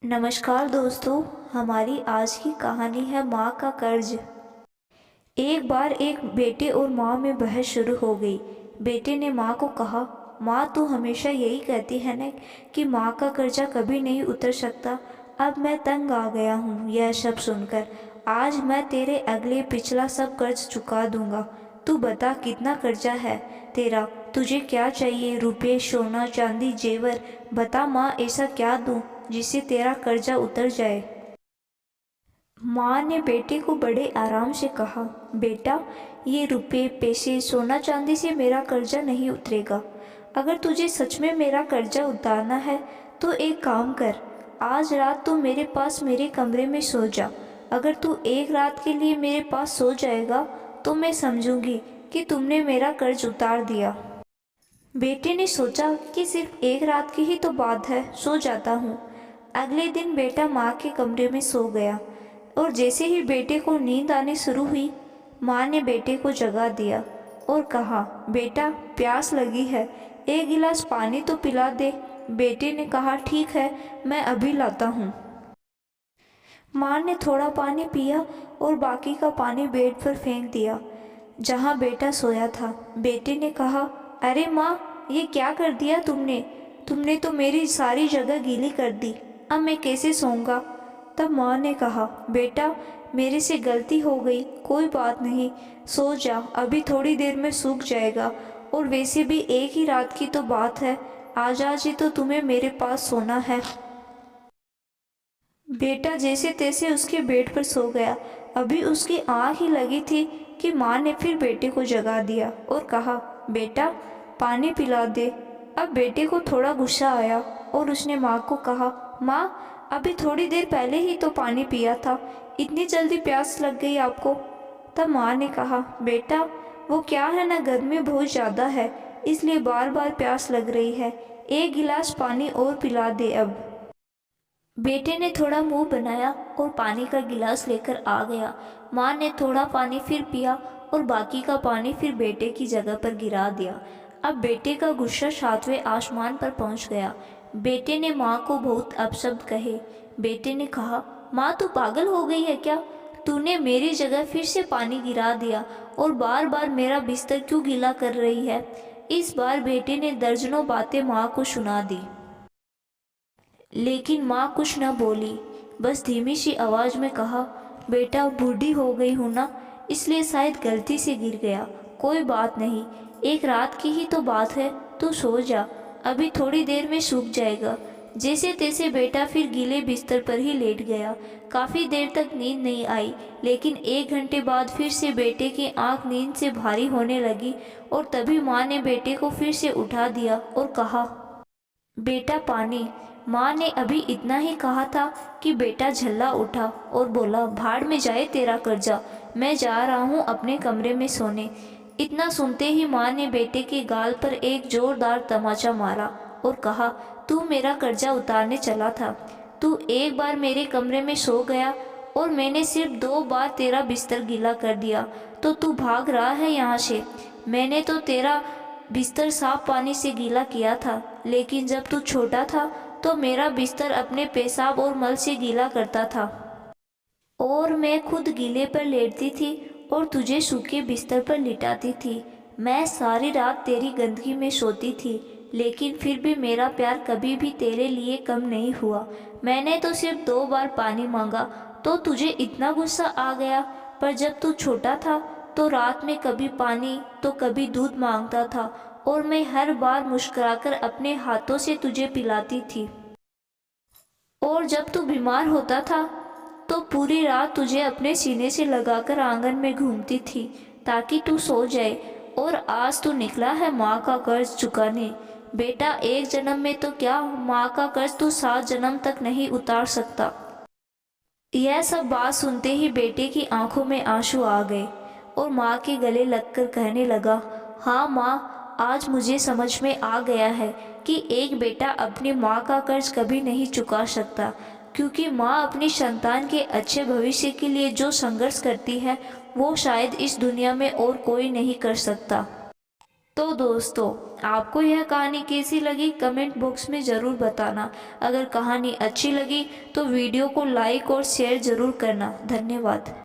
नमस्कार दोस्तों। हमारी आज की कहानी है माँ का कर्ज। एक बार एक बेटे और माँ में बहस शुरू हो गई। बेटे ने माँ को कहा, माँ तू हमेशा यही कहती है ना कि माँ का कर्जा कभी नहीं उतर सकता। अब मैं तंग आ गया हूँ यह सब सुनकर। आज मैं तेरे अगले पिछला सब कर्ज चुका दूंगा। तू बता कितना कर्जा है तेरा, तुझे क्या चाहिए? रुपये, सोना, चांदी, जेवर? बता माँ, ऐसा क्या दूँ जिससे तेरा कर्जा उतर जाए। माँ ने बेटे को बड़े आराम से कहा, बेटा ये रुपये, पैसे, सोना चांदी से मेरा कर्जा नहीं उतरेगा। अगर तुझे सच में मेरा कर्जा उतारना है तो एक काम कर, आज रात तू मेरे पास मेरे कमरे में सो जा। अगर तू एक रात के लिए मेरे पास सो जाएगा तो मैं समझूंगी कि तुमने मेरा कर्ज उतार दिया। बेटे ने सोचा कि सिर्फ एक रात की ही तो बात है, सो जाता हूँ। अगले दिन बेटा माँ के कमरे में सो गया और जैसे ही बेटे को नींद आनी शुरू हुई, माँ ने बेटे को जगा दिया और कहा, बेटा प्यास लगी है, एक गिलास पानी तो पिला दे। बेटे ने कहा, ठीक है, मैं अभी लाता हूँ। माँ ने थोड़ा पानी पिया और बाकी का पानी बेड पर फेंक दिया जहाँ बेटा सोया था। बेटे ने कहा, अरे माँ, ये क्या कर दिया तुमने? तुमने तो मेरी सारी जगह गीली कर दी। अब मैं कैसे सोऊंगा? तब माँ ने कहा, बेटा मेरे से गलती हो गई, कोई बात नहीं, सो जा, अभी थोड़ी देर में सूख जाएगा। और वैसे भी एक ही रात की तो बात है, आज ही तो तुम्हें मेरे पास सोना है। बेटा जैसे तैसे उसके बेड पर सो गया। अभी उसकी आँख ही लगी थी कि माँ ने फिर बेटे को जगा दिया और कहा, बेटा पानी पिला दे। अब बेटे को थोड़ा गुस्सा आया और उसने माँ को कहा, माँ अभी थोड़ी देर पहले ही तो पानी पिया था, इतनी जल्दी प्यास लग गई आपको? तब माँ ने कहा, बेटा वो क्या है ना, गर्मी बहुत ज़्यादा है इसलिए बार बार प्यास लग रही है, एक गिलास पानी और पिला दे अब। बेटे ने थोड़ा मुंह बनाया और पानी का गिलास लेकर आ गया। माँ ने थोड़ा पानी फिर पिया और बाकी का पानी फिर बेटे की जगह पर गिरा दिया। अब बेटे का गुस्सा सातवें आसमान पर पहुंच गया। बेटे ने माँ को बहुत अपशब्द कहे। बेटे ने कहा, माँ तू पागल हो गई है क्या? तूने मेरी जगह फिर से पानी गिरा दिया और बार बार मेरा बिस्तर क्यों गीला कर रही है? इस बार बेटे ने दर्जनों बातें माँ को सुना दी, लेकिन माँ कुछ न बोली, बस धीमी सी आवाज़ में कहा, बेटा बूढ़ी हो गई हूँ ना, इसलिए शायद गलती से गिर गया, कोई बात नहीं, एक रात की ही तो बात है, तू सो जा, अभी थोड़ी देर में सूख जाएगा। जैसे तैसे बेटा फिर गीले बिस्तर पर ही लेट गया। काफ़ी देर तक नींद नहीं आई, लेकिन एक घंटे बाद फिर से बेटे की आंख नींद से भारी होने लगी और तभी माँ ने बेटे को फिर से उठा दिया और कहा, बेटा पानी। माँ ने अभी इतना ही कहा था कि बेटा झल्ला उठा और बोला, भाड़ में जाए तेरा कर्जा, मैं जा रहा हूँ अपने कमरे में सोने। इतना सुनते ही माँ ने बेटे के गाल पर एक जोरदार तमाचा मारा और कहा, तू मेरा कर्जा उतारने चला था, तू एक बार मेरे कमरे में सो गया और मैंने सिर्फ 2 बार तेरा बिस्तर गीला कर दिया तो तू भाग रहा है यहाँ से। मैंने तो तेरा बिस्तर साफ पानी से गीला किया था, लेकिन जब तू छोटा था तो मेरा बिस्तर अपने पेशाब और मल से गीला करता था और मैं खुद गीले पर लेटती थी और तुझे सूखे बिस्तर पर लिटाती थी। मैं सारी रात तेरी गंदगी में सोती थी, लेकिन फिर भी मेरा प्यार कभी भी तेरे लिए कम नहीं हुआ। मैंने तो सिर्फ 2 बार पानी मांगा तो तुझे इतना गुस्सा आ गया, पर जब तू छोटा था तो रात में कभी पानी तो कभी दूध मांगता था और मैं हर बार मुस्कुराकर अपने हाथों से तुझे पिलाती थी। और जब तू बीमार होता था तो पूरी रात तुझे अपने सीने से लगाकर आंगन में घूमती थी ताकि तू सो जाए। और आज तू निकला है माँ का कर्ज चुकाने। बेटा एक जन्म में तो क्या, माँ का कर्ज तू 7 जन्म तक नहीं उतार सकता। यह सब बात सुनते ही बेटे की आंखों में आंसू आ गए और माँ के गले लगकर कहने लगा, हाँ माँ, आज मुझे समझ में आ गया है कि एक बेटा अपनी माँ का कर्ज कभी नहीं चुका सकता, क्योंकि माँ अपनी संतान के अच्छे भविष्य के लिए जो संघर्ष करती है वो शायद इस दुनिया में और कोई नहीं कर सकता। तो दोस्तों, आपको यह कहानी कैसी लगी कमेंट बॉक्स में ज़रूर बताना। अगर कहानी अच्छी लगी तो वीडियो को लाइक और शेयर ज़रूर करना। धन्यवाद।